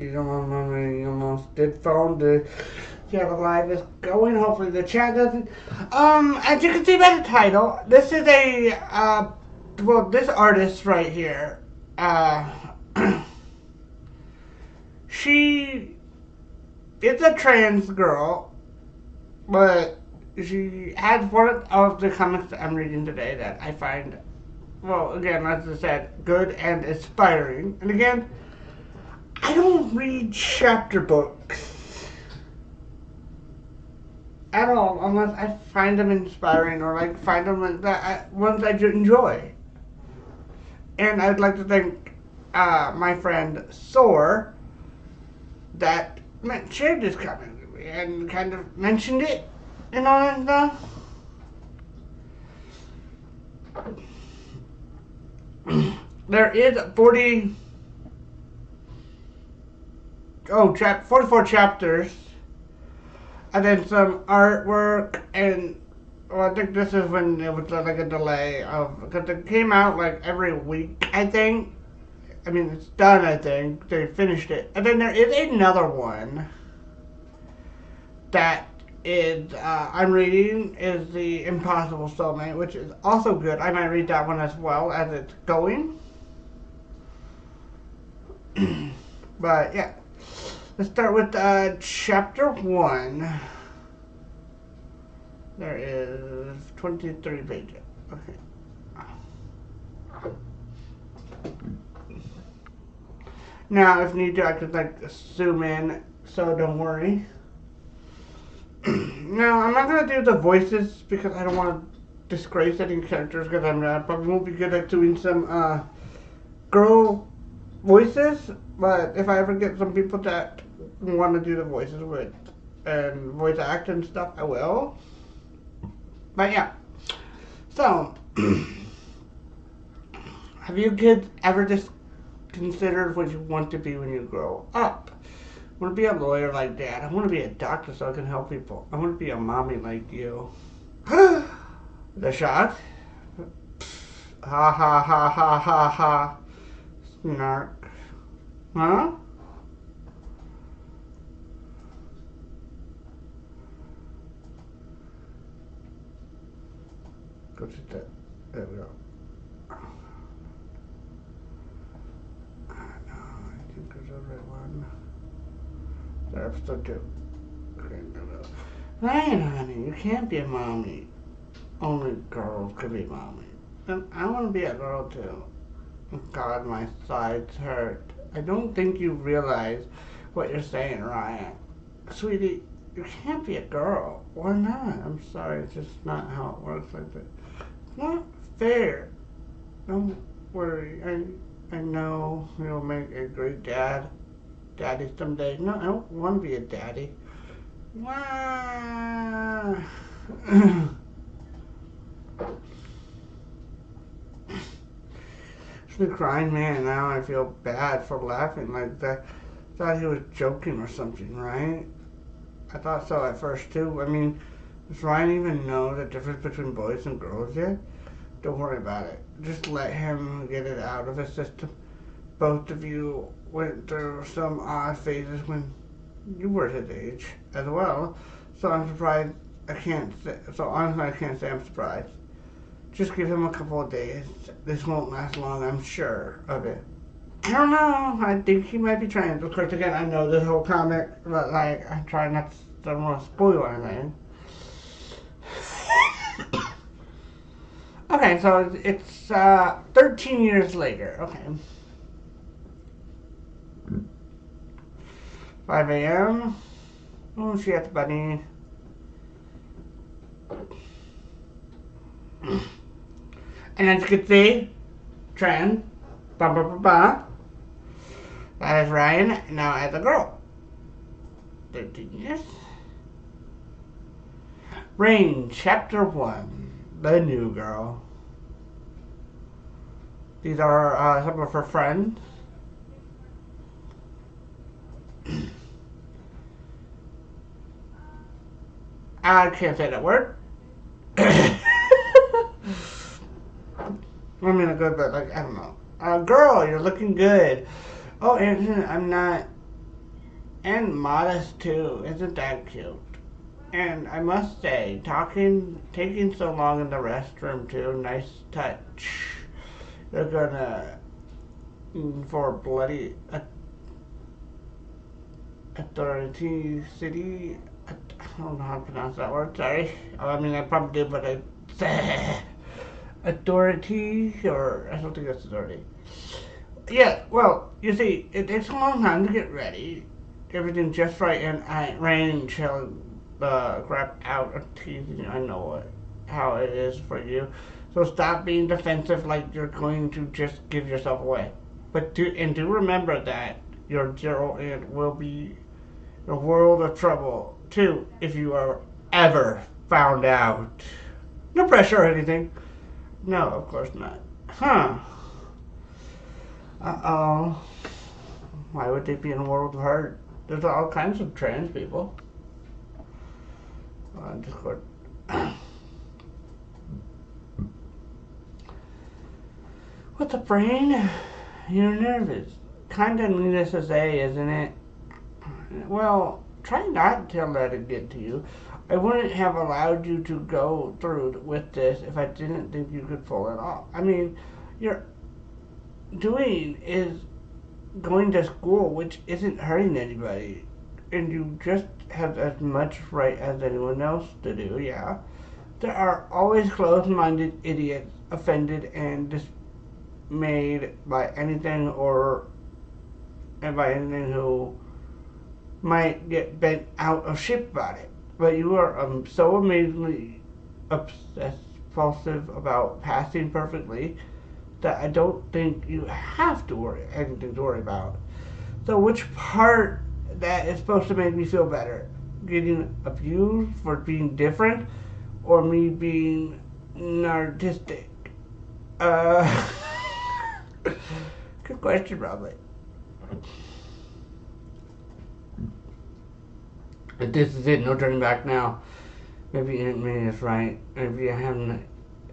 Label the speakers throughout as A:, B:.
A: You almost did phone to see how the live is going. Hopefully the chat doesn't. As you can see by the title, this is a well, this artist right here, uh, she is a trans girl, but she has one of the comics that I'm reading today that I find, well, again, as I said, good and inspiring. And again, I don't read chapter books at all unless I find them inspiring or like find them ones I enjoy. And I'd like to thank my friend Soar that shared this comic with me and kind of mentioned it and all that stuff. There is 44 chapters, and then some artwork, and well, I think this is when it was like a delay of, because it came out like every week, I think. I mean, it's done, I think. They finished it. And then there is another one that is, I'm reading, is The Impossible Soulmate, which is also good. I might read that one as well as it's going. But, yeah. Let's start with chapter 1. There is 23 pages. Okay. Now, if need to, I could like zoom in, so don't worry. Now, I'm not gonna do the voices because I don't want to disgrace any characters because I probably won't be good at doing some girl voices. But if I ever get some people that want to do the voices with and voice act and stuff, I will. But yeah, so have you kids ever just considered what you want to be when you grow up? I want to be a lawyer like Dad. I want to be a doctor so I can help people. I want to be a mommy like you. The shot. Ha ha ha ha ha ha. Snark. Huh? Go to that. There we go. I think there's a red one. There's episode 2. Okay, no. Ryan, honey, you can't be a mommy. Only girls could be mommy. And I want to be a girl too. God, my sides hurt. I don't think you realize what you're saying, Ryan. Sweetie, you can't be a girl. Why not? I'm sorry, it's just not how it works like that. It's not fair. Don't worry. I know you'll make a great daddy someday. No, I don't want to be a daddy. Wah. The crying man, now I feel bad for laughing like that. I thought he was joking or something, right? I thought so at first too. I mean, does Ryan even know the difference between boys and girls yet? Don't worry about it. Just let him get it out of his system. Both of you went through some odd phases when you were his age as well. So I'm surprised. So honestly, I can't say I'm surprised. Just give him a couple of days. This won't last long, I'm sure of it. I don't know. I think he might be trying. Of course, again, I know this whole comic, but like, I try not to, don't want to spoil anything. Okay, so it's 13 years later. Okay. 5 a.m. Oh, shit, buddy. And as you can see, trend, ba ba ba ba. That is Ryan now as a girl. 13 years. Rain, Chapter 1, The New Girl. These are some of her friends. I can't say that word. I mean, a good, but like, I don't know. Girl, you're looking good. Oh, Anderson, I'm not And modest too. Isn't that cute? And I must say, taking so long in the restroom too, nice touch. You're gonna, for bloody authority city. I don't know how to pronounce that word, sorry. I mean, I probably did, but I. Authority, or I don't think that's authority. Yeah, well, you see, it takes a long time to get ready. Everything just right, and Rain shall grab out a teasing. I know how it is for you. So stop being defensive like you're going to just give yourself away. But do remember that your zero end will be a world of trouble too if you are ever found out. No pressure or anything. No, of course not. Huh. Uh-oh. Why would they be in a world of hurt? There's all kinds of trans people. Discord. What's up, brain? You're nervous. Kinda needless to say, isn't it? Well, try not to let it get to you. I wouldn't have allowed you to go through with this if I didn't think you could pull it off. I mean, you're doing is going to school, which isn't hurting anybody, and you just have as much right as anyone else to do, yeah. There are always closed-minded idiots offended and dismayed by anything who might get bent out of shape about it. But you are so amazingly obsessive about passing perfectly that I don't think you have to anything to worry about. So which part that is supposed to make me feel better? Getting abused for being different, or me being narcissistic? Good question, Robert. If this is it, no turning back now. Maybe Aunt May is right. Maybe I have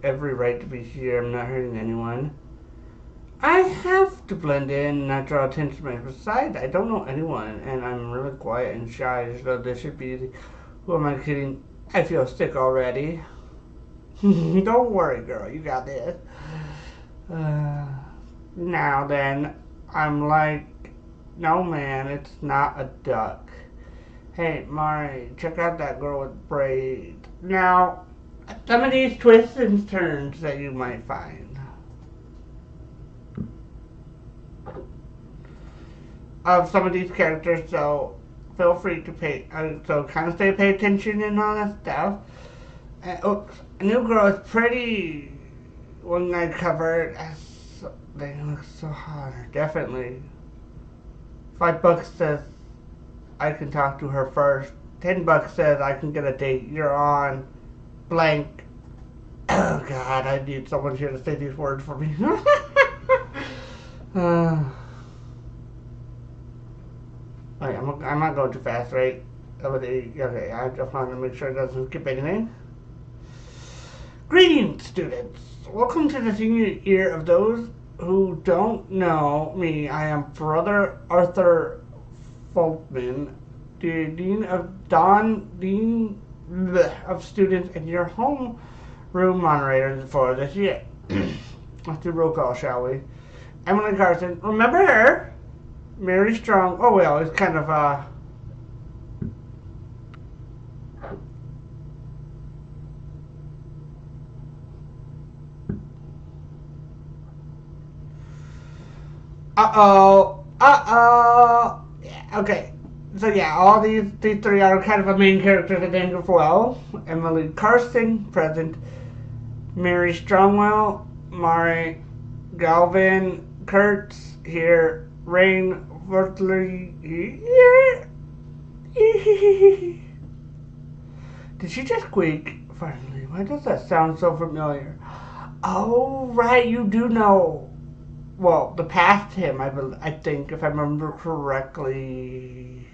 A: every right to be here. I'm not hurting anyone. I have to blend in and not draw attention to myself. Besides, I don't know anyone, and I'm really quiet and shy, so this should be easy. Who am I kidding? I feel sick already. Don't worry, girl. You got this. Now then, I'm like, no man, it's not a duck. Hey, Mari, check out that girl with braids. Now, some of these twists and turns that you might find of some of these characters, so feel free to pay attention and all that stuff. Oops, a new girl is pretty. One night covered. They look so hot. Definitely. $5 says I can talk to her first. $10 says I can get a date. You're on blank. Oh God, I need someone here to say these words for me. Okay, I'm not going too fast, right? Okay, I just want to make sure it doesn't skip anything. Greetings, students. Welcome to the senior year. Of those who don't know me, I am Brother Arthur Folkman, the Dean of Students and your home room moderator for this year. Let's do roll call, shall we? Emily Carson, remember her? Mary Strong. Oh well, it's kind of Yeah, okay. So yeah, all these three are kind of a main characters at the end as well. Emily Carson, present. Mary Strongwell, Mari Galvin, Kurtz here, Rain Wortley here. Did she just squeak? Finally, why does that sound so familiar? Oh right, you do know. Well, the past him, I think, if I remember correctly.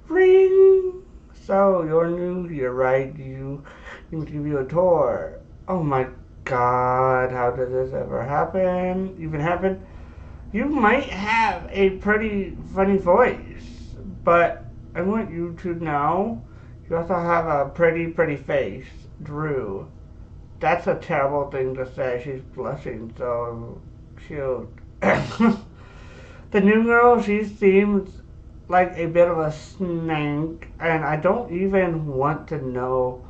A: Ring. So you're new here, right? You need to give you a tour. Oh my God, how did this ever happen? Even happen? You might have a pretty funny voice, but I want you to know you also have a pretty face, Drew. That's a terrible thing to say. She's blushing so cute. The new girl, she seems like a bit of a snake, and I don't even want to know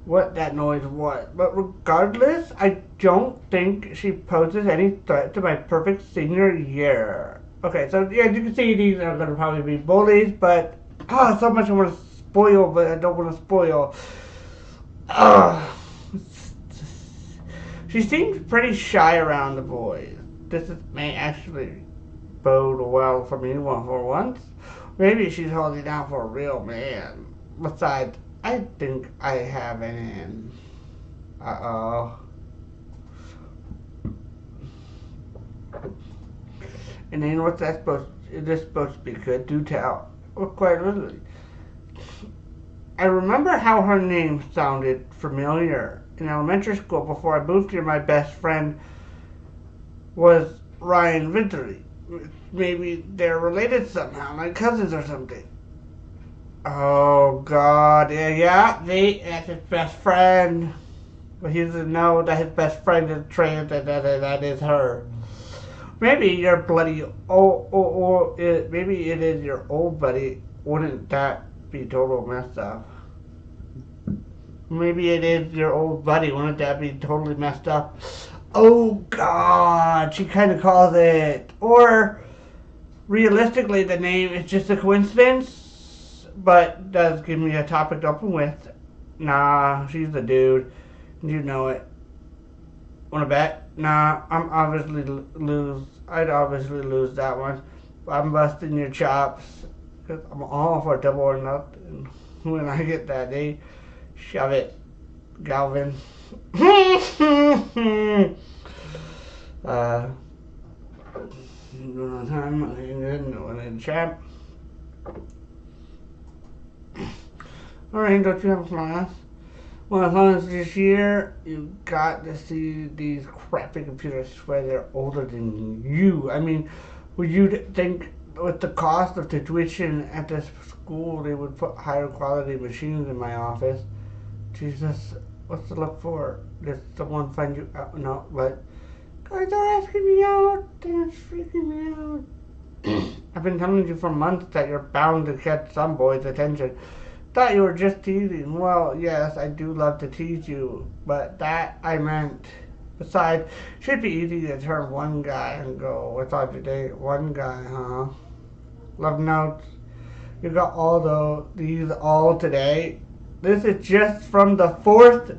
A: what that noise was. But regardless, I don't think she poses any threat to my perfect senior year. Okay, so yeah, you can see these are going to probably be bullies, but so much I want to spoil, but I don't want to spoil. She seems pretty shy around the boys. May actually bode well for me for once. Maybe she's holding out for a real man. Besides, I think I have an in. Uh-oh. And then what's that supposed to, is this supposed to be good? Do tell. Well, quite literally. I remember how her name sounded familiar. In elementary school, before I moved here, my best friend was Ryan Victory. Maybe they're related somehow, like cousins or something. Oh God, yeah, that's his best friend. But he doesn't know that his best friend is trans and that is her. Maybe your bloody maybe it is your old buddy. Wouldn't that be total messed up? Maybe it is your old buddy. Wouldn't that be totally messed up? Oh God, she kind of calls it. Or realistically, the name is just a coincidence, but does give me a topic to open with. Nah, she's the dude. You know it. Wanna bet? Nah, I'd obviously lose that one. I'm busting your chops. Cause I'm all for double or nothing. When I get that, shove it, Galvin. Time, champ. Alright, don't you have a class? Well, as long as this year you got to see these crappy computers swear they're older than you. I mean, would you think with the cost of the tuition at this school they would put higher quality machines in my office? Jesus, what's to look for? Did someone find you out? No, but guys are asking me out. They're freaking me out. I've been telling you for months that you're bound to catch some boy's attention. Thought you were just teasing. Well, yes, I do love to tease you, but that I meant. Besides, should be easy to turn one guy and go, what's on today? One guy, huh? Love notes. You got all these all today. This is just from the 4th.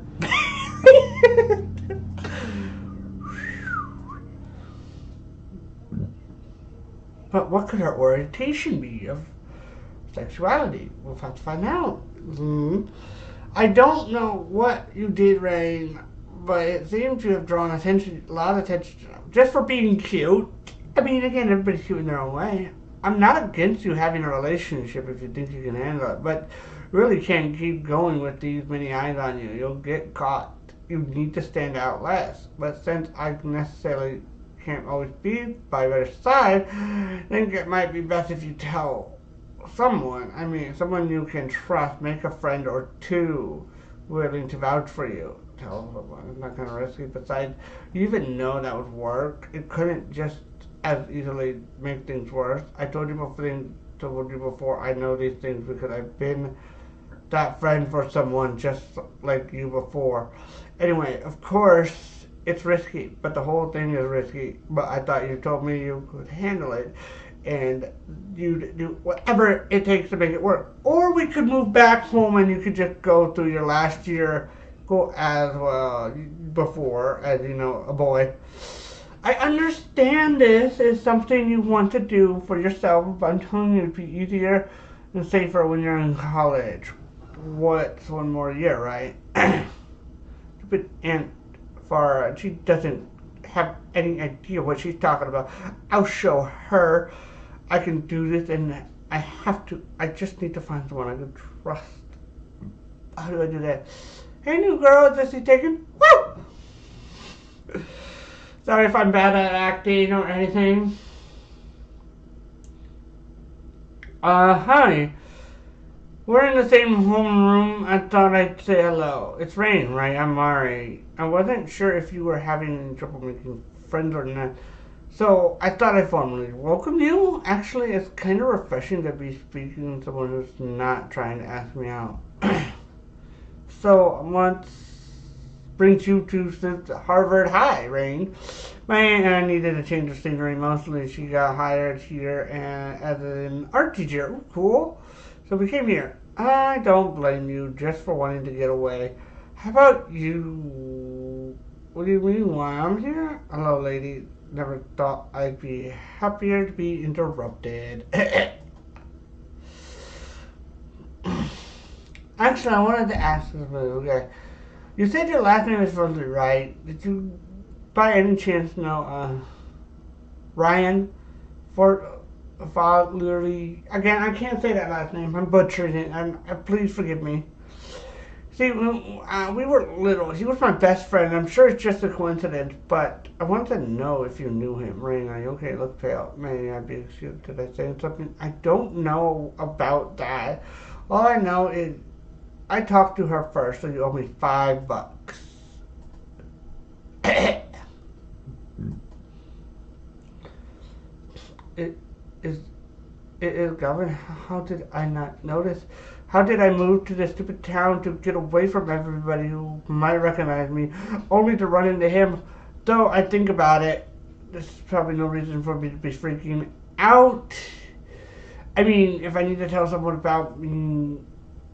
A: But what could her orientation be of sexuality? We'll have to find out. I don't know what you did, Rain, but it seems to have drawn a lot of attention just for being cute. I mean, again, everybody's cute in their own way. I'm not against you having a relationship if you think you can handle it, but really can't keep going with these many eyes on you. You'll get caught. You need to stand out less. But since I necessarily can't always be by your side, I think it might be best if you tell someone. I mean, someone you can trust. Make a friend or two willing to vouch for you. Tell someone. It's not kind of risky. Besides, you even know that would work. It couldn't just as easily make things worse. I told you before, I know these things because I've been that friend for someone just like you before. Anyway, of course, it's risky, but the whole thing is risky. But I thought you told me you could handle it, and you'd do whatever it takes to make it work. Or we could move back home and you could just go through your last year, go as well before, as you know, a boy. I understand this is something you want to do for yourself, but I'm telling you it'd be easier and safer when you're in college. What's one more year, right? Stupid Aunt Farah, she doesn't have any idea what she's talking about. I'll show her I can do this, and I just need to find someone I can trust. How do I do that? Hey, new girl, is this you taken? Woo! Sorry if I'm bad at acting or anything. Hi. We're in the same homeroom. I thought I'd say hello. It's Rain, right? I'm Mari. I wasn't sure if you were having trouble making friends or not. So I thought I'd formally welcome you. Actually, it's kind of refreshing to be speaking to someone who's not trying to ask me out. So what brings you to Harvard High, Rain? My aunt needed a change of scenery. Mostly, she got hired here as an art teacher. Ooh, cool. So we came here. I don't blame you just for wanting to get away. How about you? What do you mean why I'm here? Hello, lady. Never thought I'd be happier to be interrupted. Actually, I wanted to ask you, okay. You said your last name is Rosalie, right? Did you by any chance know Ryan Foglery? Again, I can't say that last name. I'm butchering it. Please forgive me. See, we were little. He was my best friend. I'm sure it's just a coincidence, but I want to know if you knew him. Rain, are you okay? Look pale. May I be excused? Did I say something? I don't know about that. All I know is I talked to her first, so you owe me $5. It is it is Gavin. How did I not notice? How did I move to this stupid town to get away from everybody who might recognize me, only to run into him? Though I think about it, there's probably no reason for me to be freaking out. I mean, if I need to tell someone about me,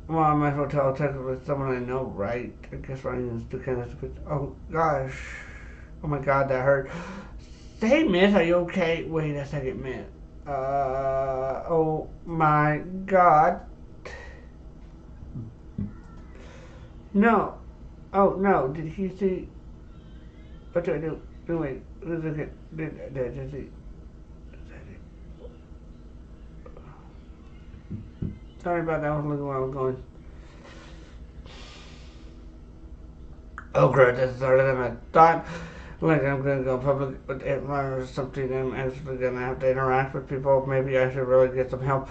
A: well, I might as well tell technically someone I know, right? I guess running is too kind of stupid. Oh gosh. Oh my god, that hurt. Hey, miss, are you okay? Wait a second, miss. Oh my god. No. Oh no, did he see? What do I do? No, wait. Did he? Sorry about that. I was looking where I was going. Oh, great. This is harder than I thought. Like, I'm gonna go public with it or something. I'm actually gonna have to interact with people. Maybe I should really get some help.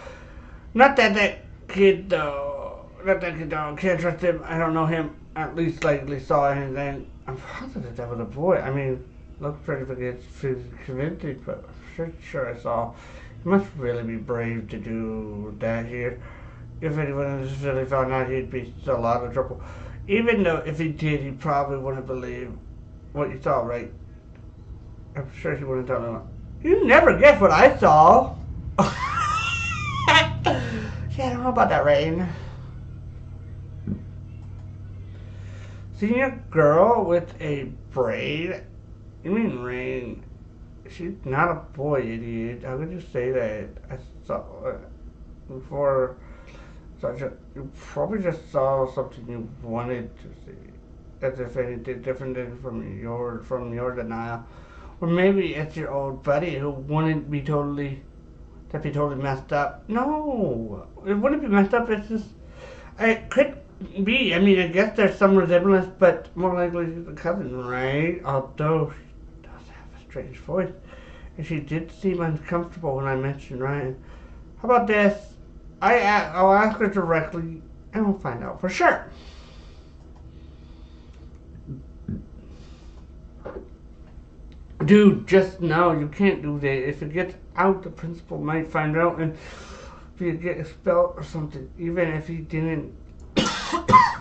A: Not that kid, though. Not that kid, though. Can't trust him. I don't know him. At least likely saw anything. I'm positive that was a boy. I mean, looked pretty convincing, but I'm sure I saw. He must really be brave to do that here. If anyone in this city found out, he'd be in a lot of trouble. Even though if he did, he probably wouldn't believe what you saw, right? I'm sure he wouldn't tell me. You never guess what I saw. Yeah, I don't know about that, Rain. Seeing a girl with a braid? You mean Rain? She's not a boy, idiot. How could you say that? I saw before such a. You probably just saw something you wanted to see, as if anything different than from your denial, or maybe it's your old buddy who wouldn't be totally messed up. No, it wouldn't be messed up. It's just it could be. I mean, I guess there's some resemblance, but more likely she's a cousin, right? Although she does have a strange voice, and she did seem uncomfortable when I mentioned Ryan. How about this? I'll ask her directly, and we'll find out for sure. Dude, just no, you can't do that. If it gets out, the principal might find out, and if you get expelled or something, even if he didn't,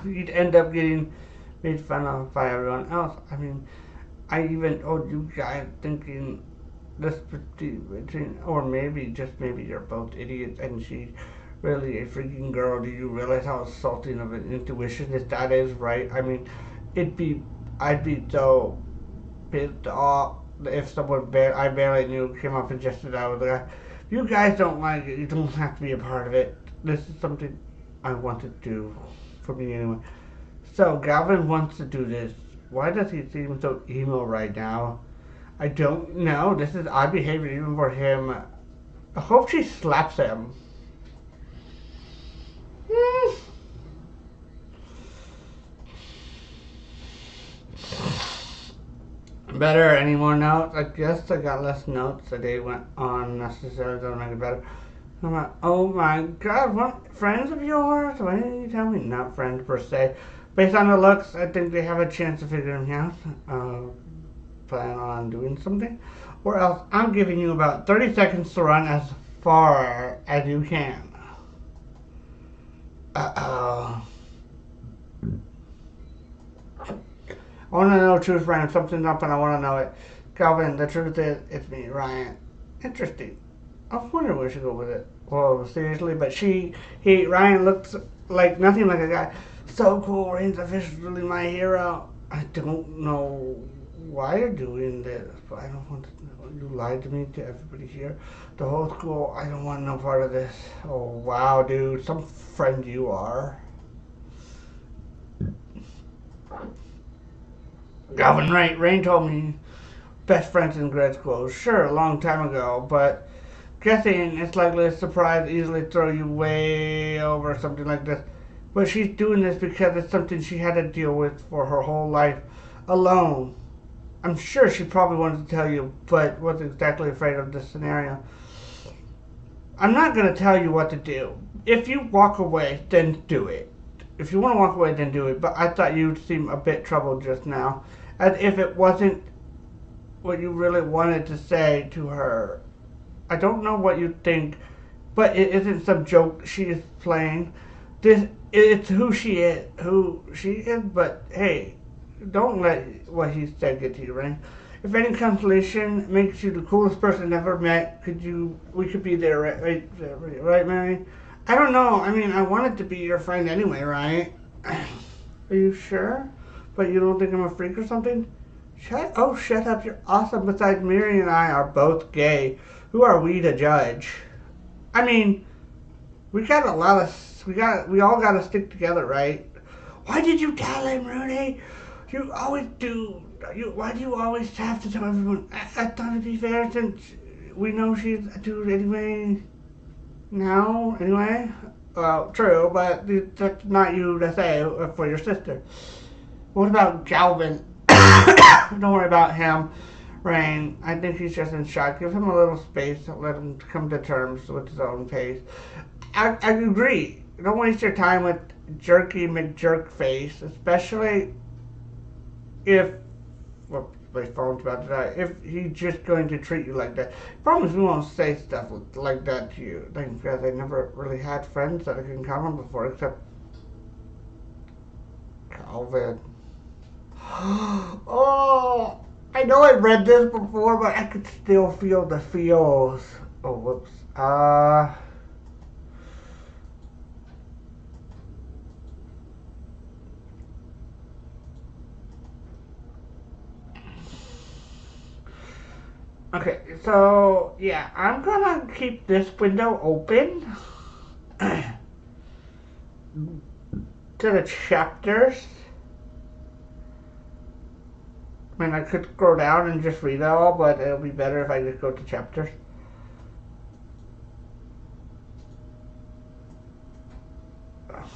A: he'd end up getting made fun of by everyone else. I mean, I even told you guys thinking this between, or maybe, just maybe you're both idiots, and she's really a freaking girl. Do you realize how assaulting of an intuitionist that is, right? I mean, I'd be so pissed off if someone I barely knew came up and just said I was the guy. If you guys don't like it, you don't have to be a part of it. This is something I want to do, for me anyway. So Galvin wants to do this. Why does he seem so emo right now? I don't know. This is odd behavior even for him. I hope she slaps him. Better. Any more notes? I guess I got less notes. The day went on. Necessarily doesn't make it better. I'm like, oh my god, what? Friends of yours? Why didn't you tell me? Not friends per se. Based on the looks, I think they have a chance of figuring me out. Plan on doing something. Or else, I'm giving you about 30 seconds to run as far as you can. Uh-oh. I want to know the truth, Ryan. Something's up and I want to know it. Calvin, the truth is, it's me, Ryan. Interesting. I was wondering where she go with it. Whoa, seriously? But Ryan looks like nothing like a guy. So cool, Ryan's officially my hero. I don't know why you're doing this, but I don't want to know. You lied to me, to everybody here. The whole school, I don't want no part of this. Oh, wow, dude. Some friend you are. Calvin, right. Rain told me best friends in grade school. Sure, a long time ago, but guessing it's likely a surprise easily throw you way over something like this. But she's doing this because it's something she had to deal with for her whole life alone. I'm sure she probably wanted to tell you, but wasn't exactly afraid of this scenario. I'm not going to tell you what to do. If you walk away, then do it. If you want to walk away, then do it. But I thought you'd seem a bit troubled just now. As if it wasn't what you really wanted to say to her. I don't know what you think, but it isn't some joke she is playing. It's who she is, but hey, don't let what he said get to you, right? If any consolation makes you the coolest person ever met, we could be there, right, Mary? I don't know. I mean, I wanted to be your friend anyway, right? Are you sure? But you don't think I'm a freak or something? Shut up. You're awesome. Besides, Mary and I are both gay. Who are we to judge? I mean, we all gotta stick together, right? Why did you tell him, Rudy? You always do. Why do you always have to tell everyone? I thought it'd be fair since we know she's a dude anyway. Now, anyway? Well, true, but that's not you to say for your sister. What about Calvin? Don't worry about him, Rain. I think he's just in shock. Give him a little space. Let him come to terms with his own pace. I agree. Don't waste your time with Jerky McJerkface, especially if, well, my phone's about to die, if he's just going to treat you like that. Promise we won't say stuff like that to you. Because I never really had friends that I can count on before, except Calvin. Oh, I know I read this before, but I could still feel the feels. Oh, whoops. Okay, so, yeah, I'm gonna keep this window open to the chapters. I mean, I could scroll down and just read it all, but it'll be better if I just go to chapters.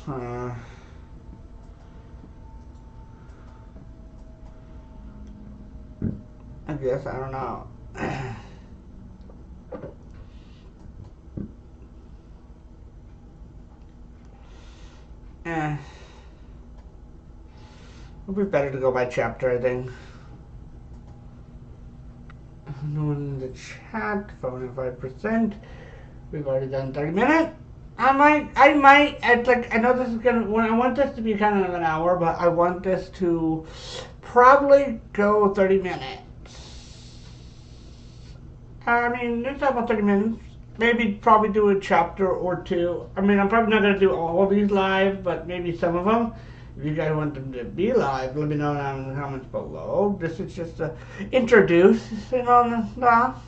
A: I guess, I don't know. It'll be better to go by chapter, I think. No one in the chat, 45%. We've already done 30 minutes. I might, I know this is I want this to be kind of an hour, but I want this to probably go 30 minutes. I mean, it's about 30 minutes. Maybe probably do a chapter or two. I mean, I'm probably not going to do all of these live, but maybe some of them. If you guys want them to be live, let me know down in the comments below. This is just to introduce on the stuff.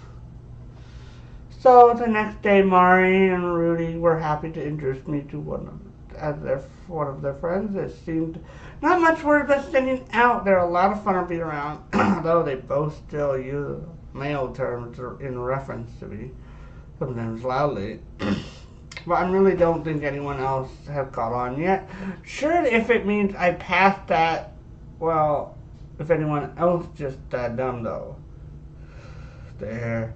A: So the next day, Mari and Rudy were happy to introduce me to one of their friends. It seemed not much worse than standing out. They're a lot of fun to be around, although they both still use male terms in reference to me, sometimes loudly. But I really don't think anyone else has caught on yet. Sure, if it means I passed that, well, if anyone else just that dumb though. There.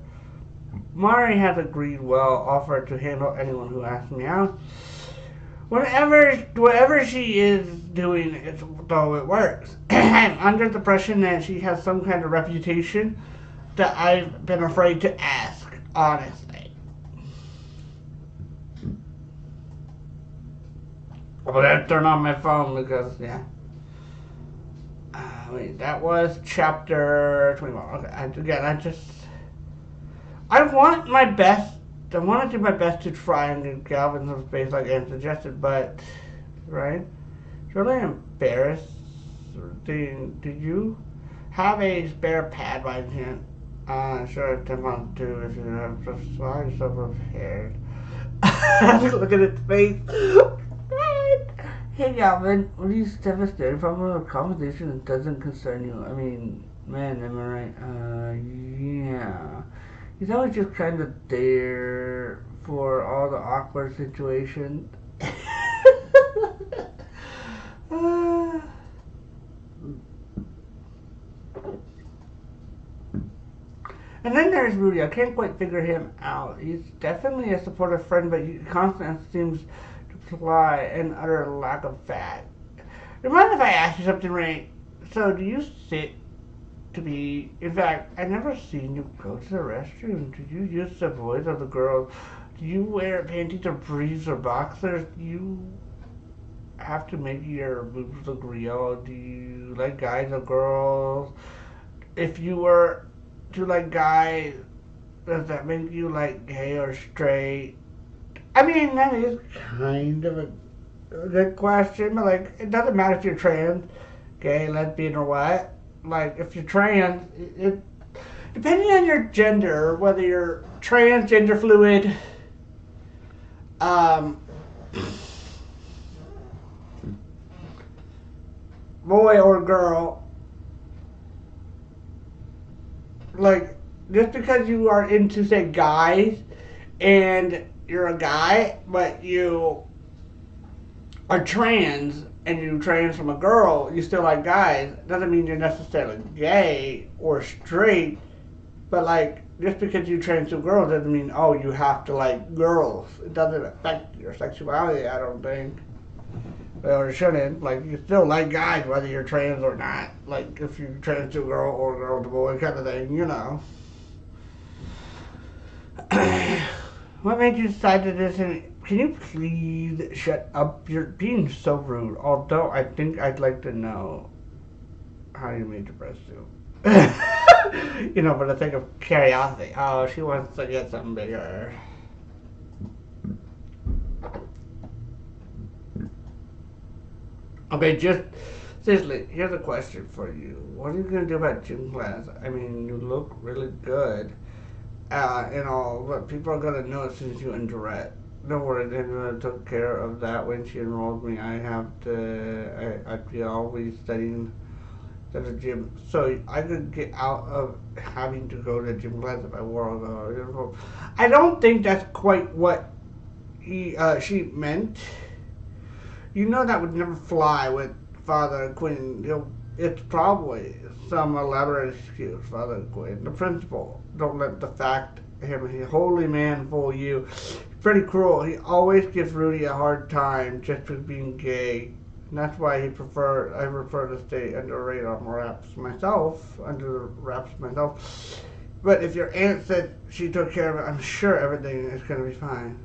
A: Mari has agreed well, offered to handle anyone who asks me out. Whatever she is doing, though it works. I'm under the impression that she has some kind of reputation that I've been afraid to ask, honestly. But I turn on my phone because, yeah. Wait, that was chapter 21. Okay, again, I want my best. I want to do my best to try and get Galvin some space like Anne suggested, but, right? It's really embarrassed. Did you have a spare pad by chance? Sure, attempt on to if you have just saw yourself prepared. Look at its face. Hey Galvin, what are you devastated from a conversation that doesn't concern you? I mean, man, am I right? Yeah. He's always just kind of there for all the awkward situations. And then there's Rudy. I can't quite figure him out. He's definitely a supportive friend, but he constantly seems to imply an utter lack of fact. Do you mind if I ask you something, Ray? So, do you sit to be? In fact, I've never seen you go to the restroom. Do you use the voice of the girls? Do you wear panties or briefs or boxers? Do you have to make your boobs look real? Do you like guys or girls? If you were to like guys, does that make you like gay or straight? I mean, that is kind of a good question, but like, it doesn't matter if you're trans, gay, lesbian, or what. Like, if you're trans, depending on your gender, whether you're trans, gender fluid, boy or girl, like, just because you are into, say, guys, and you're a guy, but you are trans, and you trans from a girl, you still like guys, doesn't mean you're necessarily gay or straight, but, like, just because you trans to girls doesn't mean, oh, you have to like girls. It doesn't affect your sexuality, I don't think. Or it shouldn't. Like, you still like guys whether you're trans or not. Like, if you're trans to a girl or a girl to boy kind of thing, you know. What made you decide to this? Can you please shut up? You're being so rude. Although I think I'd like to know how you made your breast soup. You know, for the sake of curiosity. Oh, she wants to get something bigger. Okay, just seriously, here's a question for you. What are you gonna do about gym class? I mean, you look really good, and all, but people are gonna know as soon as you undress. Don't worry, they took care of that when she enrolled me. I'd be always studying at the gym, so I could get out of having to go to gym class if I wore a uniform. I don't think that's quite what she meant. You know that would never fly with Father Quinn. It's probably some elaborate excuse, Father Quinn. The principal, don't let the fact him, a holy man, fool you. He's pretty cruel. He always gives Rudy a hard time just for being gay. And that's why I prefer to stay under radar wraps myself. But if your aunt said she took care of it, I'm sure everything is going to be fine.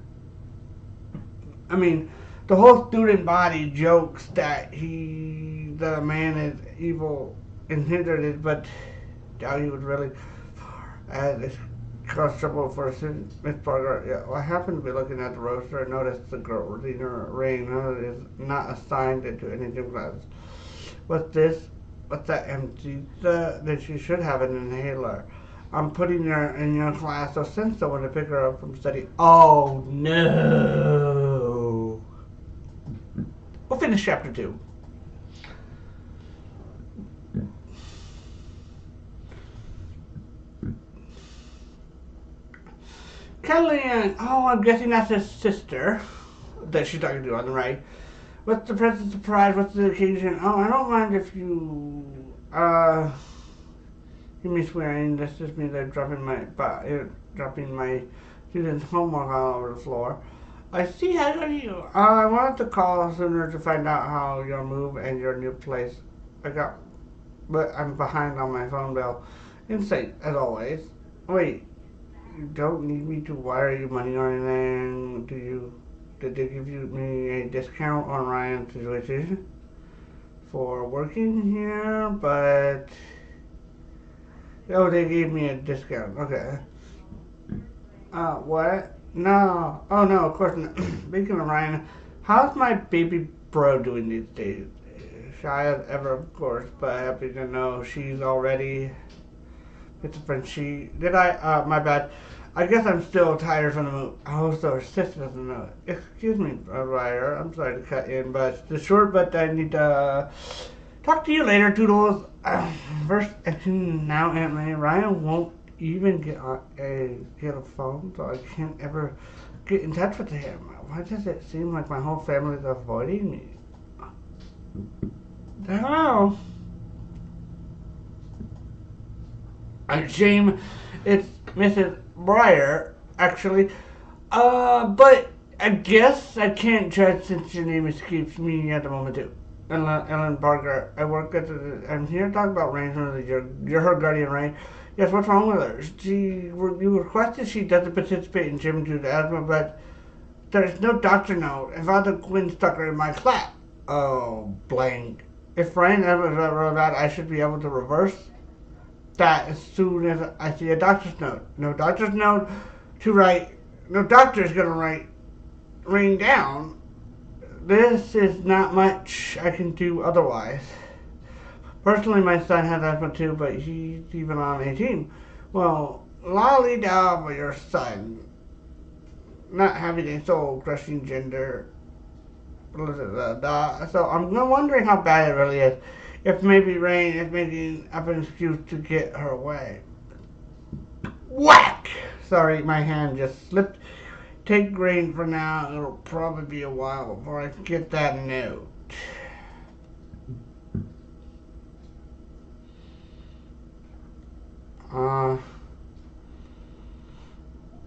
A: I mean, the whole student body jokes that the man is evil and hindered it, but doubt he would really. And it's constable for Miss Parker. Yeah, well, I happened to be looking at the roster and noticed the girl reading her ring is not assigned to any gym class. What's this? What's that empty? Then she should have an inhaler. I'm putting her in your class, so send someone to pick her up from study. Oh no! We'll finish chapter 2. Kellyanne, oh, I'm guessing that's his sister that she's talking to on the right. What's the present surprise? What's the occasion? Oh, I don't mind if you Uh, hear me swearing. This just means I'm dropping my students' homework all over the floor. I see. How are you? I wanted to call sooner to find out how your move and your new place. I got, but I'm behind on my phone bill. Insight, as always. Wait, you don't need me to wire you money or anything, do you? Did they give me a discount on Ryan's tuition for working here? But oh, they gave me a discount. Okay. What? No. Oh no, of course not. Speaking of Ryan, how's my baby bro doing these days? Shy as ever, of course, but happy to know she's already with the friend. My bad. I guess I'm still tired from the move. Oh, so her sister doesn't know it. Excuse me, Ryder. I'm sorry to cut in, but the short but I need to talk to you later, Toodles. First, now, Aunt May, Ryan won't even get a phone, so I can't ever get in touch with him. Why does it seem like my whole family is avoiding me? Hello. Shame, it's Mrs. Breyer, actually. But I guess I can't judge since your name escapes me at the moment too. Ellen Barker, I'm here to talk about Ranger. You're her guardian, right? Yes, what's wrong with her? You requested she doesn't participate in gym due to asthma, but there's no doctor note, and Father Quinn stuck her in my class. Oh, blank. If Ryan ever that, I should be able to reverse that as soon as I see a doctor's note. No doctor's note to write. No doctor's gonna write rain down. This is not much I can do otherwise. Personally, my son has asthma too, but he's even on 18. Well, lolly da for your son. Not having a soul-crushing gender. So I'm wondering how bad it really is. If maybe Rain is making up an excuse to get her away. Whack! Sorry, my hand just slipped. Take Rain for now. It'll probably be a while before I get that note.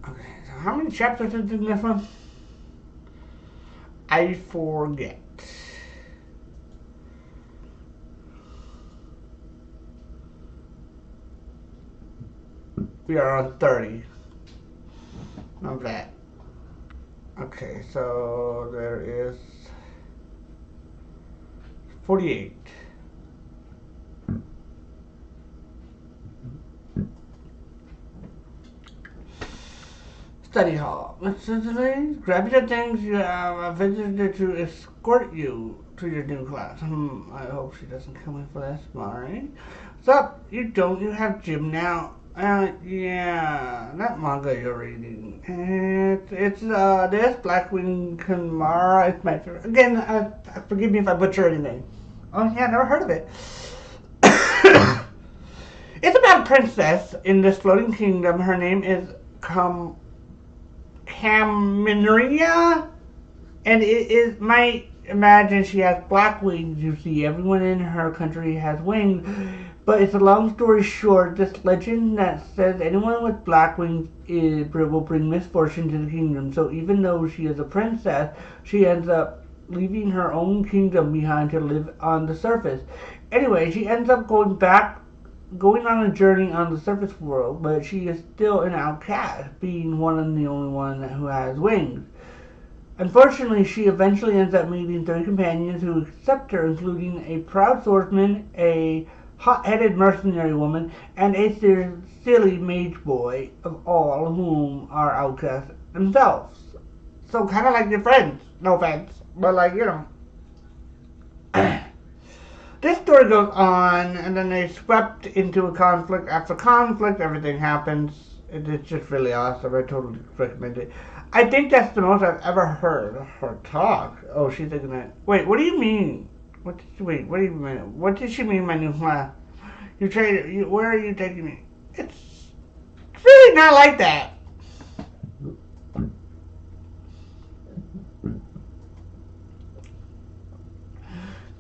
A: Okay, so how many chapters is in this one? I forget. We are on 30 of that. Okay, so there is 48. Study hall. Essentially, grab your things. You have a visitor to escort you to your new class. I hope she doesn't come in for this, Mari. What's up? You have gym now. Yeah, that manga you're reading. It's this Blackwing Kamara. It's my favorite. Again, forgive me if I butcher anything. Oh yeah, never heard of it. It's about a princess in this floating kingdom. Her name is Camineria, and it is my imagine she has black wings. You see, everyone in her country has wings, but it's a long story short. This legend that says anyone with black wings will bring misfortune to the kingdom. So even though she is a princess, she ends up leaving her own kingdom behind to live on the surface. Anyway, she ends up going on a journey on the surface world, but she is still an outcast, being one and the only one who has wings. Unfortunately, she eventually ends up meeting 3 companions who accept her, including a proud swordsman, a hot-headed mercenary woman, and a silly mage boy, of all of whom are outcasts themselves. So kind of like your friends, no offense, but like, you know. This story goes on, and then they swept into a conflict. After conflict, everything happens. It's just really awesome. I totally recommend it. I think that's the most I've ever heard of her talk. Oh, she's thinking that. Wait, what do you mean? What do you mean? What did she mean, my new class? Where are you taking me? It's really not like that.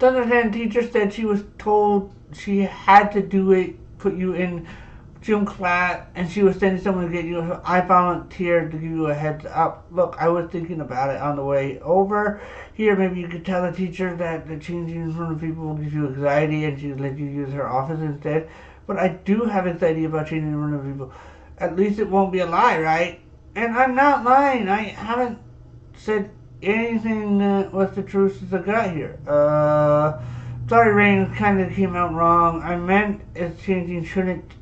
A: then teacher said she was told she had to do it, put you in gym class, and she was sending someone to get you. So I volunteered to give you a heads up. Look, I was thinking about it on the way over here. Maybe you could tell the teacher that the changing in front of people will give you anxiety, and she'd let you use her office instead. But I do have anxiety about changing in front of people. At least it won't be a lie, right? And I'm not lying. I haven't said anything that was the truth since I got here. Sorry, Rain, kind of came out wrong. I meant it's changing shouldn't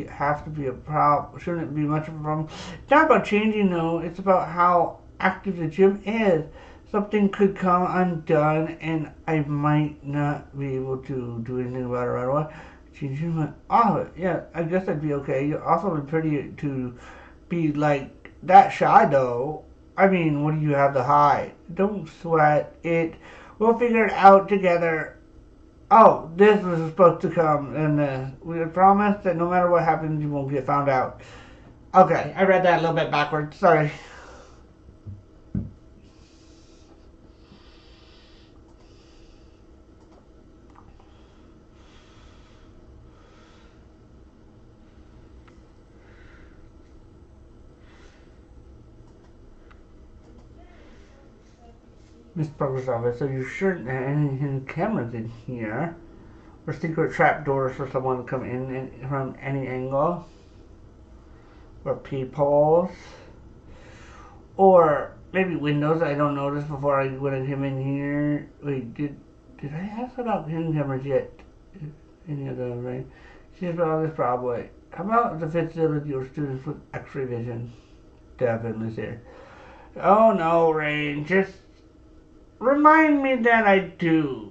A: have to be a problem. Shouldn't be much of a problem. It's not about changing though. It's about how active the gym is. Something could come undone, and I might not be able to do anything about it right away. Changing my office. Yeah, I guess I'd be okay. You're awfully pretty to be like that shy though. I mean, what do you have to hide? Don't sweat it. We'll figure it out together. Oh, this was supposed to come, and we promised that no matter what happens, you won't get found out. Okay, I read that a little bit backwards. Sorry. Miss Parker's office, so you shouldn't have any cameras in here, or secret trapdoors for someone to come in from any angle, or peepholes, or maybe windows I don't notice before I when I came in here. Wait, did I ask about hidden cameras yet? Any of those, right? She's about this probably. How about the facility or students with X-ray vision? Definitely there. Oh no, Rain, just remind me that I do.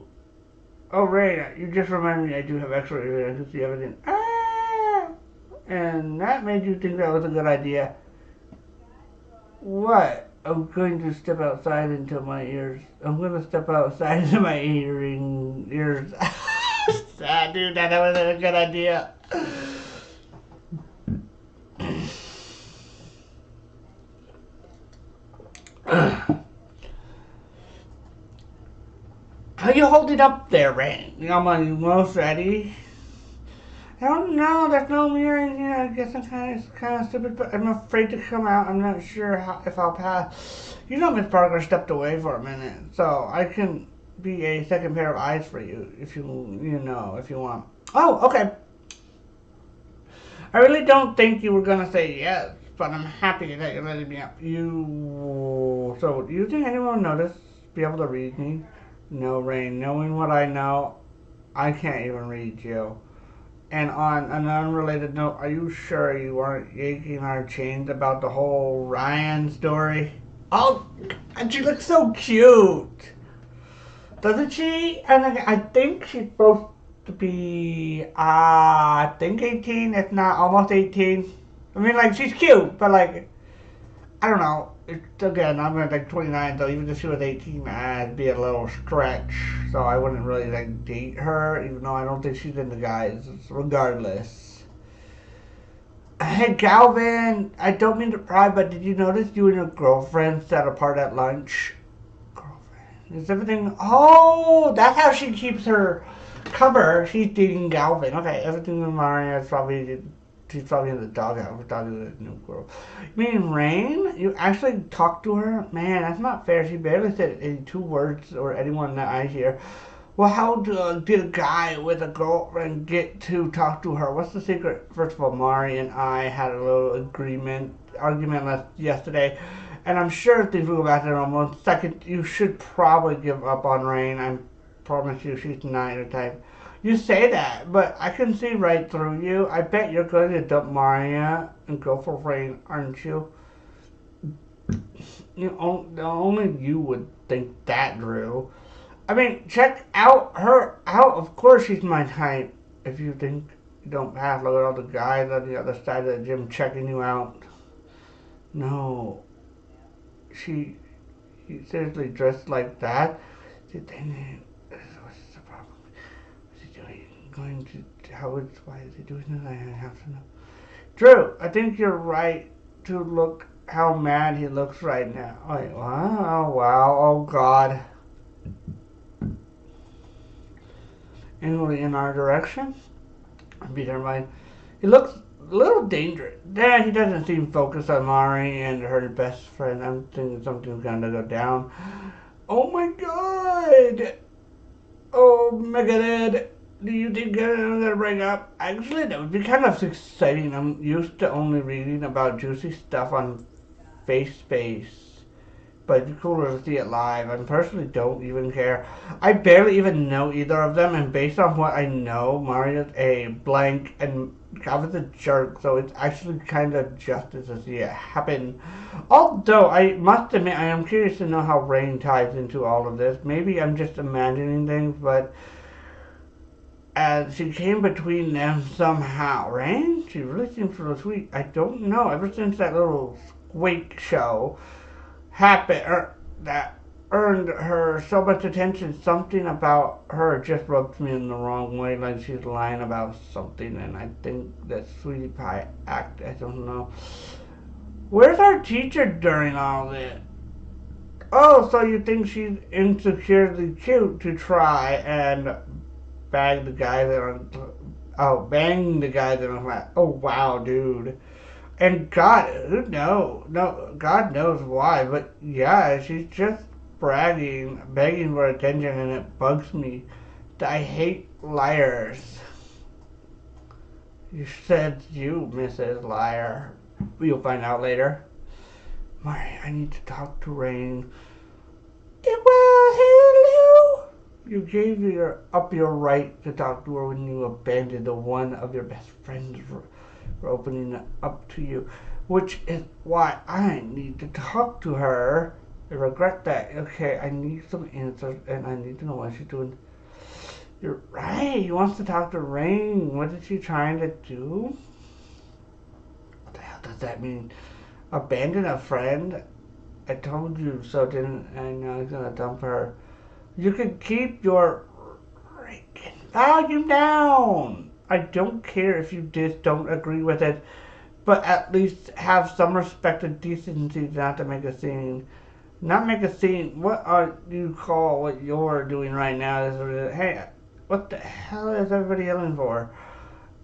A: Oh, Ray, you just reminded me I do have X-ray vision. I can see everything. Ah! And that made you think that was a good idea. What? I'm going to step outside into my ears. I'm going to step outside into my ears. Ah, dude, that wasn't a good idea. How you holding up there, Rain? I'm almost ready. I don't know. There's no mirror in here. I guess I'm kind of stupid, but I'm afraid to come out. I'm not sure if I'll pass. You know, Miss Parker stepped away for a minute, so I can be a second pair of eyes for you if you want. Oh, okay. I really don't think you were gonna say yes, but I'm happy that you're letting me up. So, do you think anyone will notice? Be able to read me? No, Rain. Knowing what I know, I can't even read you. And on an unrelated note, are you sure you weren't yanking our chains about the whole Ryan story? Oh, and she looks so cute. Doesn't she? And I think she's supposed to be, I think 18, if not almost 18. I mean, like, she's cute, but, like, I don't know. Again, I'm like 29, so even if she was 18, it'd be a little stretch. So I wouldn't really like date her, even though I don't think she's into guys. Regardless. Hey Galvin, I don't mean to pry, but did you notice you and your girlfriend sat apart at lunch? Girlfriend, is everything? Oh, that's how she keeps her cover. She's dating Galvin. Okay, everything in Maria is probably. She's probably in the doghouse. We're talking to the new girl. You mean Rain? You actually talked to her? Man, that's not fair. She barely said any 2 words or anyone that I hear. Well, how did a guy with a girlfriend get to talk to her? What's the secret? First of all, Mari and I had a little argument yesterday. And I'm sure things will go back to normal. Second, you should probably give up on Rain. I promise you she's not your type. You say that, but I can see right through you. I bet you're going to dump Maria and go for Rain, aren't you? Only you would think that, Drew. I mean, check her out. Of course she's my type. If you think you don't pass, look at all the guys on the other side of the gym checking you out. No. She seriously dressed like that? Why is he doing this? I have to know. Drew, I think you're right to look how mad he looks right now. Wait, wow, oh God. angrily in our direction. I beat her mind. He looks a little dangerous. Yeah, he doesn't seem focused on Mari and her best friend. I'm thinking something's gonna go down. Oh my god! Oh my god! Do you think I'm gonna break up? Actually, that would be kind of exciting. I'm used to only reading about juicy stuff on Space. But it'd be cooler to see it live. I personally don't even care. I barely even know either of them, and based on what I know, Mario's a blank and Calvin's a jerk, so it's actually kind of justice to see it happen. Although, I must admit, I am curious to know how Rain ties into all of this. Maybe I'm just imagining things, but as she came between them somehow. Rain? She really seems really sweet. I don't know. Ever since that little Squeak show happened, that earned her so much attention, something about her just rubs me in the wrong way, like she's lying about something, and I think that Sweetie Pie act, I don't know. Where's our teacher during all this? Oh, so you think she's insecurely cute to try and bang the guy that bang the guy that I'm like, oh wow, dude. And God, who knows? No, God knows why, but yeah, she's just bragging, begging for attention, and it bugs me. I hate liars. You said you, Mrs. Liar. You'll find out later. Mari, I need to talk to Rain. Well, hello. You gave up your right to talk to her when you abandoned the one of your best friends for opening it up to you, which is why I need to talk to her. I regret that. Okay, I need some answers, and I need to know what she's doing. You're right. He wants to talk to Rain. What is she trying to do? What the hell does that mean? Abandon a friend? I told you so, didn't I? Now he's gonna dump her. You can keep your freaking volume down. I don't care if you just don't agree with it, but at least have some respect and decency not to make a scene. Not make a scene. What are you call what you're doing right now? Is hey, what the hell is everybody yelling for?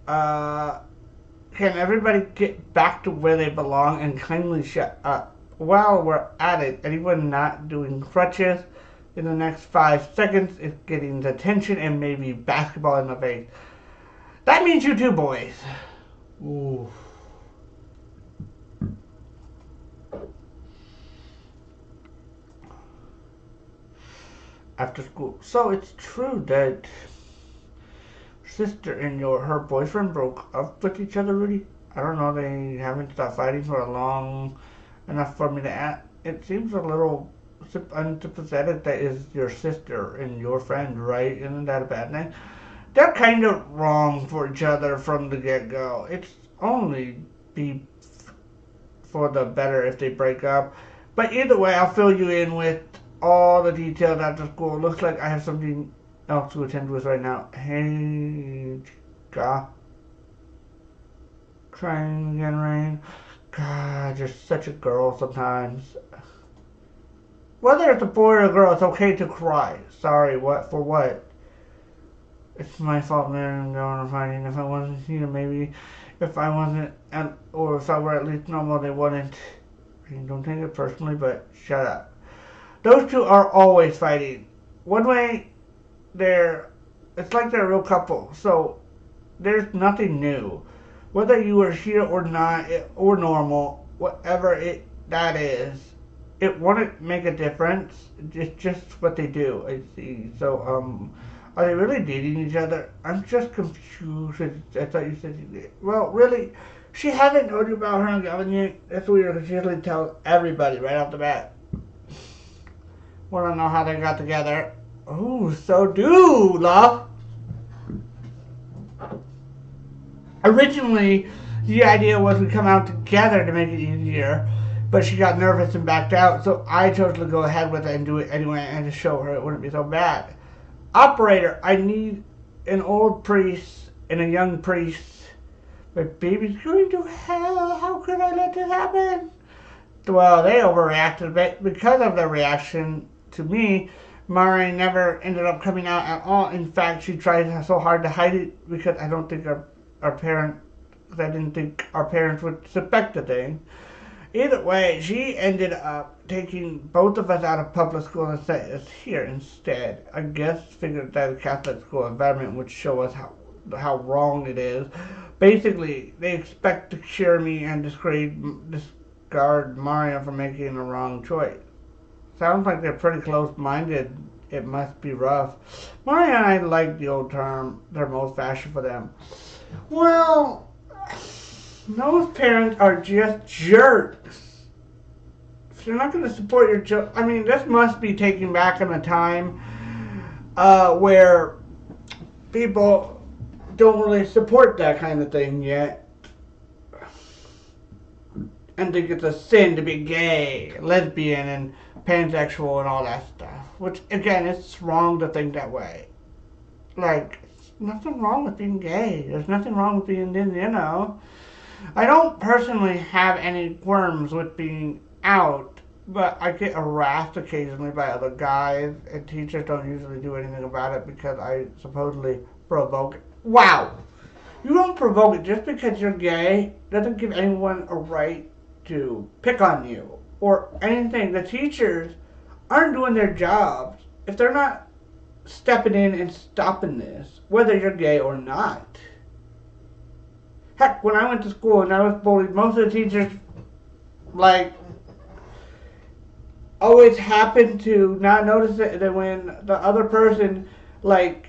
A: Can everybody get back to where they belong and kindly shut up? While we're at it, anyone not doing crutches in the next 5 seconds is getting detention and maybe basketball in the face. That means you too, boys. Ooh. After school. So it's true that sister and her boyfriend broke up with each other, Rudy? I don't know, they haven't stopped fighting for a long enough for me to ask. It seems a little unsympathetic that is your sister and your friend, right? Isn't that a bad thing? They're kind of wrong for each other from the get-go. It's only be for the better if they break up. But either way, I'll fill you in with all the details after school. Looks like I have something else to attend with right now. Hey, God. Crying again, Rain. God, you're such a girl sometimes. Whether it's a boy or a girl, it's okay to cry. Sorry, what? For what? It's my fault, man. I'm going to fighting. If I wasn't here, maybe if I wasn't, or if I were at least normal, they wouldn't. I mean, don't take it personally, but shut up. Those two are always fighting. One way, it's like they're a real couple. So there's nothing new. Whether you are here or not, or normal, whatever that is, it wouldn't make a difference. It's just what they do. I see. So, are they really dating each other? I'm just confused. I thought you said you did. Well, really, she hasn't told you about her and Gavin yet. That's weird because she usually tells everybody right off the bat. Want to know how they got together? Oh, so do, love. Originally, the idea was we come out together to make it easier, but she got nervous and backed out, so I chose to go ahead with it and do it anyway and to show her it wouldn't be so bad. Operator, I need an old priest and a young priest. My baby's going to hell. How could I let this happen? Well, they overreacted a bit. Because of their reaction to me, Mari never ended up coming out at all. In fact, she tried so hard to hide it because our parents, I didn't think our parents would suspect the thing. Either way, she ended up taking both of us out of public school and sent us here instead. I guess figured that a Catholic school environment would show us how wrong it is. Basically, they expect to cure me and discard Mario for making a wrong choice. Sounds like they're pretty close-minded. It must be rough. Mario and I like the old term, they're most fashion for them. Well, those parents are just jerks. If you're not going to support your children, I mean, this must be taken back in a time where people don't really support that kind of thing yet. And think it's a sin to be gay, lesbian, and pansexual and all that stuff. Which, again, it's wrong to think that way. Like, nothing wrong with being gay. There's nothing wrong with being, I don't personally have any qualms with being out, but I get harassed occasionally by other guys, and teachers don't usually do anything about it because I supposedly provoke it. Wow! You don't provoke it just because you're gay. Doesn't give anyone a right to pick on you or anything. The teachers aren't doing their jobs if they're not stepping in and stopping this, whether you're gay or not. Heck, when I went to school and I was bullied, most of the teachers, like, always happened to not notice it. That when the other person, like,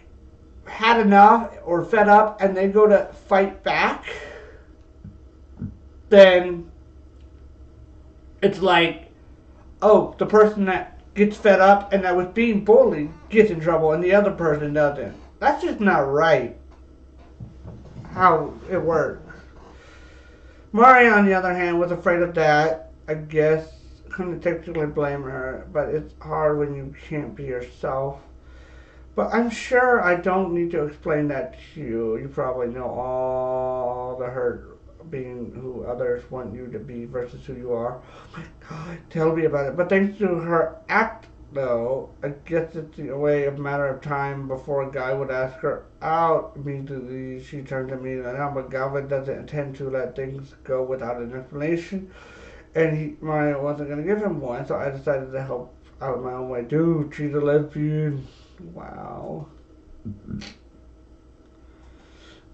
A: had enough or fed up and they go to fight back, then it's like, oh, the person that gets fed up and that was being bullied gets in trouble and the other person doesn't. That's just not right how it works. Mari, on the other hand, was afraid of that. I guess couldn't technically blame her, but it's hard when you can't be yourself. But I'm sure I don't need to explain that to you. You probably know all the hurt being who others want you to be versus who you are. Oh my God, tell me about it. But thanks to her act, though, I guess it's a way of matter of time before a guy would ask her out immediately. She turned to me and but Galvin doesn't intend to let things go without an explanation. And Mario wasn't going to give him one, so I decided to help out my own way. Dude, she's a lesbian. Wow.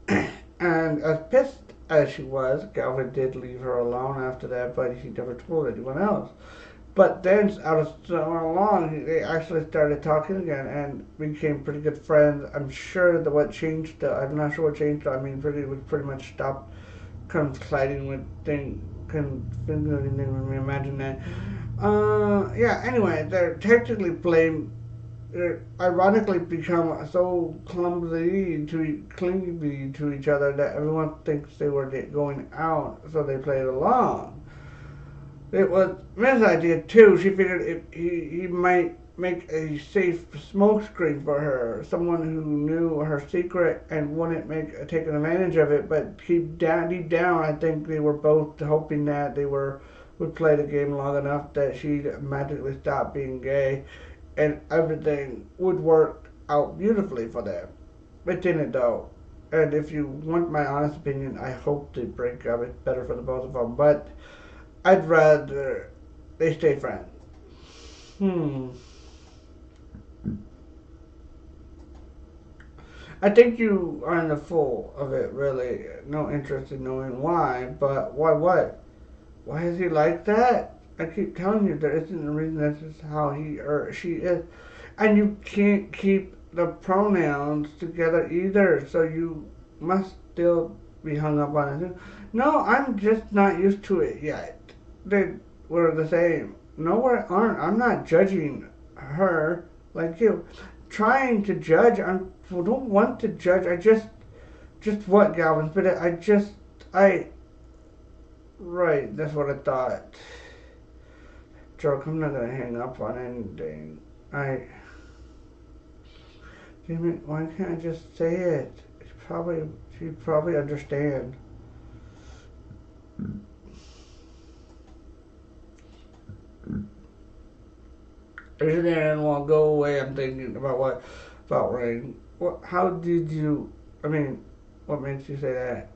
A: And as pissed as she was, Galvin did leave her alone after that, but he never told anyone else. But then, out of so long, they actually started talking again and became pretty good friends. I'm sure that what changed, I'm not sure what changed, I mean, pretty much stopped colliding with things, imagine that. Yeah, anyway, they're technically blamed. Ironically become so clingy to each other that everyone thinks they were going out, so they played along. It was Miss idea too. She figured he might make a safe smokescreen for her, someone who knew her secret and wouldn't take advantage of it. But deep down, I think they were both hoping that would play the game long enough that she'd magically stop being gay, and everything would work out beautifully for them. It didn't, though. And if you want my honest opinion, I hope they break up. It's better for the both of them. But I'd rather they stay friends. I think you are in the full of it, really. No interest in knowing why. But why what? Why is he like that? I keep telling you, there isn't a reason. That's just how he or she is. And you can't keep the pronouns together either, so you must still be hung up on it. No, I'm just not used to it yet. They were the same. No, we aren't. I'm not judging her like you. Trying to judge. I don't want to judge. Just what, Galvin? But right, that's what I thought. Joke, I'm not gonna hang up on anything. Damn it, why can't I just say it? She'd probably understand. Isn't there and won't go away? I'm thinking about Rain. How did you? I mean, what makes you say that?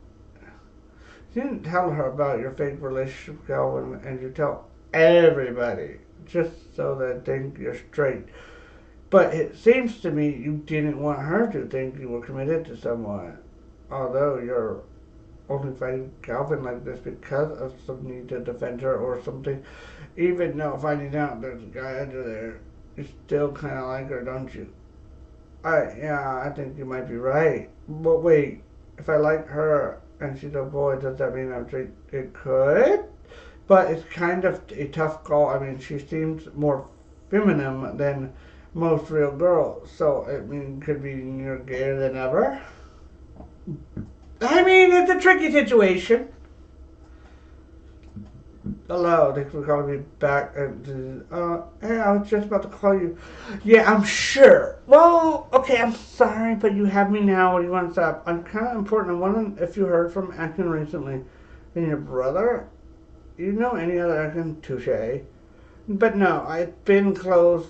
A: You didn't tell her about your fake relationship, Calvin, and you tell everybody just so they think you're straight. But it seems to me you didn't want her to think you were committed to someone, although you're only fighting Calvin like this because of some need to defend her or something. Even though finding out there's a guy under there, you still kind of like her, don't you? Yeah, I think you might be right. But wait, if I like her and she's a boy, does that mean I'm straight? It could, but it's kind of a tough call. I mean, she seems more feminine than most real girls, so I mean, could be you're gayer than ever. I mean, it's a tricky situation. Hello, thanks for calling me back. Hey, I was just about to call you. Yeah, I'm sure. Well, okay, I'm sorry, but you have me now. What do you want to stop? I'm kind of important. I'm wondering if you heard from Akin recently. And your brother? You know any other Akin? Touche. But no, been close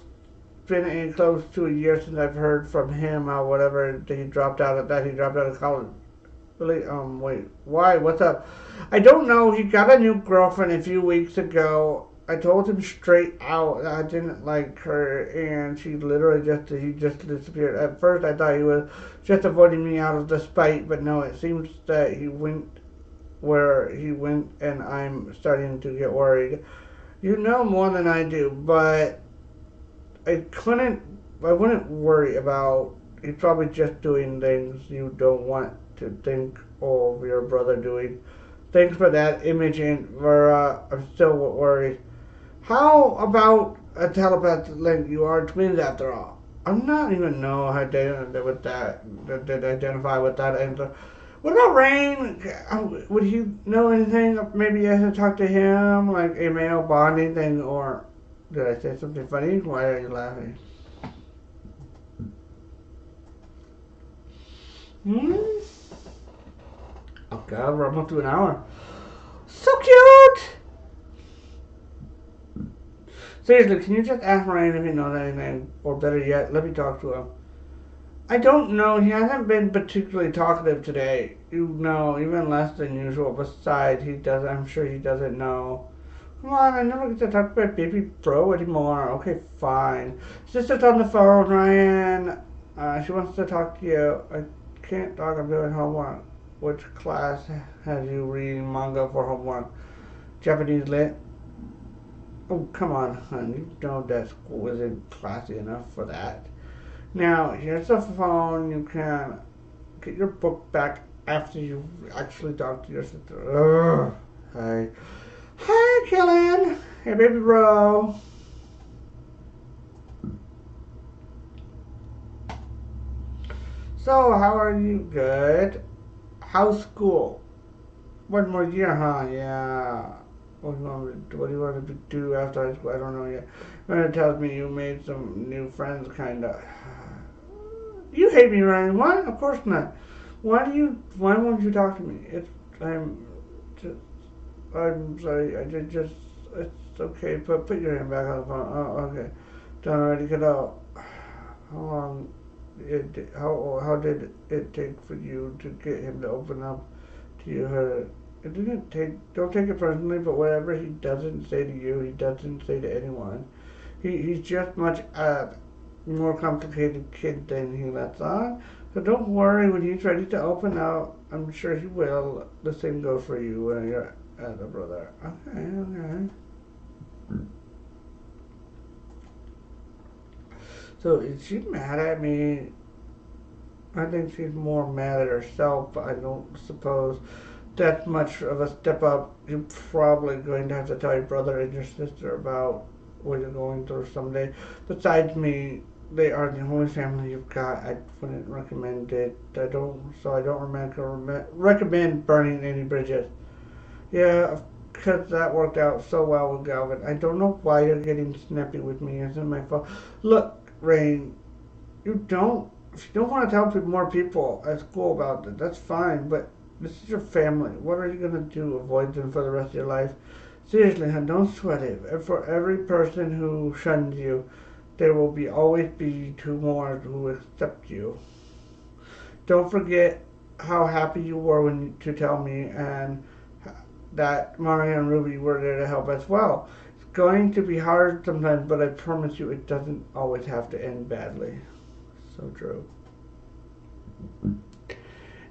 A: to a year since I've heard from him or whatever. He dropped out of college. Really? Wait. Why? What's up? I don't know. He got a new girlfriend a few weeks ago. I told him straight out that I didn't like her, and he just disappeared. At first, I thought he was just avoiding me out of the spite, but no, it seems that he went where he went, and I'm starting to get worried. You know more than I do, but I couldn't, I wouldn't worry about. He's probably just doing things you don't want to think of your brother doing. Thanks for that image, Aunt Vera. I'm still worried. How about a telepathic link? You are twins after all. I'm not even know how to with that. Did identify with that answer. What about Rain? Would he know anything? Maybe I should talk to him, like a male bonding thing, or did I say something funny? Why are you laughing? Hmm? Okay, we're almost to an hour. So cute! Seriously, can you just ask Ryan if he knows anything? Or better yet, let me talk to him. I don't know. He hasn't been particularly talkative today. You know, even less than usual. Besides, I'm sure he doesn't know. Come on, I never get to talk about baby bro anymore. Okay, fine. Sister's on the phone, Ryan. She wants to talk to you. I can't talk. I'm doing homework. Which class has you reading manga for homework? Japanese lit? Oh, come on, hon. You know that school isn't classy enough for that. Now, here's the phone. You can get your book back after you actually talk to your sister. Ugh. Hi. Hi, Killian. Hey, baby bro. So, how are you? Good. How's school? One more year, huh? Yeah. What do you want to do after high school? I don't know yet. When it tells me you made some new friends, kinda. You hate me, Ryan. What? Of course not. Why won't you talk to me? I'm just, I'm sorry. I did just, it's okay. Put your hand back on the phone. Oh, okay. Done already. Get out. How long? How did it take for you to get him to open up to you? It didn't take. Don't take it personally, but whatever he doesn't say to you, he doesn't say to anyone. He's just much more complicated kid than he lets on. So don't worry when he's ready to open up. I'm sure he will. The same goes for you when you're as a brother. Okay, okay. So is she mad at me? I think she's more mad at herself, but I don't suppose that's much of a step up. You're probably going to have to tell your brother and your sister about what you're going through someday. Besides me, they are the only family you've got. I wouldn't recommend it. I don't recommend burning any bridges. Yeah, because that worked out so well with Galvin. I don't know why you're getting snappy with me. It's not my fault. Look, Rain, if you don't want to tell more people at school about it, that's fine, but this is your family. What are you going to do? Avoid them for the rest of your life? Seriously, hon, don't sweat it. And for every person who shuns you, there will always be two more who accept you. Don't forget how happy you were to tell me, and that Mario and Ruby were there to help as well. It's going to be hard sometimes, but I promise you it doesn't always have to end badly. So true.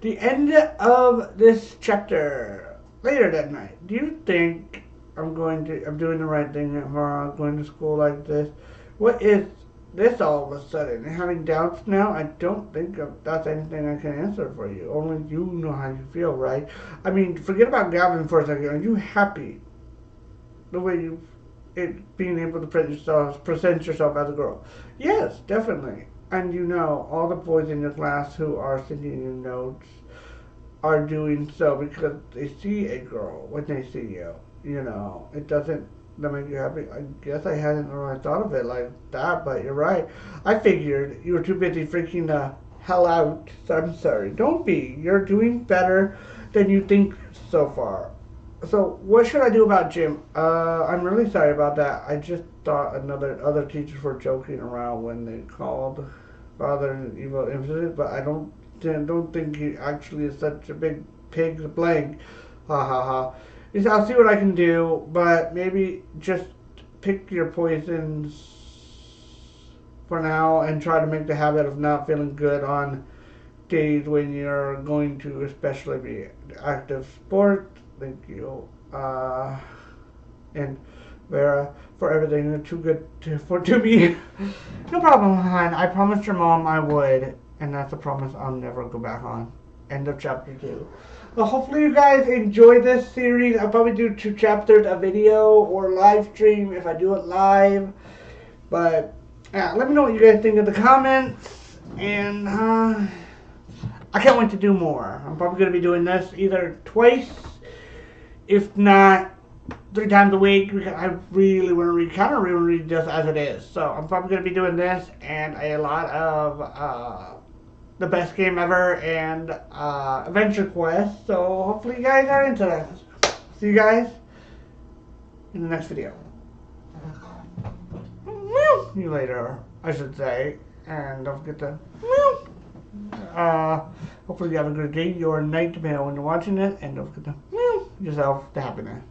A: The end of this chapter. Later that night, do you think I'm doing the right thing tomorrow, going to school like this? What is this all of a sudden? Having doubts now? I don't think that's anything I can answer for you. Only you know how you feel, right? I mean, forget about Gavin for a second. Are you happy the way being able to present yourself as a girl? Yes, definitely. And you know, all the boys in your class who are sending you notes are doing so because they see a girl when they see you. You know, it doesn't that make you happy. I guess I hadn't really thought of it like that, but you're right. I figured you were too busy freaking the hell out. So I'm sorry. Don't be. You're doing better than you think so far. So what should I do about Jim? I'm really sorry about that. I just thought other teachers were joking around when they called Father an evil infant, but I don't think he actually is such a big pig's blank. Ha ha ha. I'll see what I can do, but maybe just pick your poisons for now and try to make the habit of not feeling good on days when you're going to especially be active sport. Thank you. And Vera, for everything. You're too good to me. No problem, hon. I promised your mom I would, and that's a promise I'll never go back on. End of chapter 2. Well, hopefully you guys enjoy this series. I'll probably do 2 chapters a video or live stream if I do it live. But yeah, let me know what you guys think in the comments. And I can't wait to do more. I'm probably going to be doing this either twice, if not 3 times a week, because I really want to read this as it is. So I'm probably going to be doing this and a lot of the best game ever and Adventure Quest. So hopefully you guys are into this. See you guys in the next video. See you later, I should say. And don't forget to hopefully you have a good day or night depending on when you're watching it. And don't forget to yourself the happiness.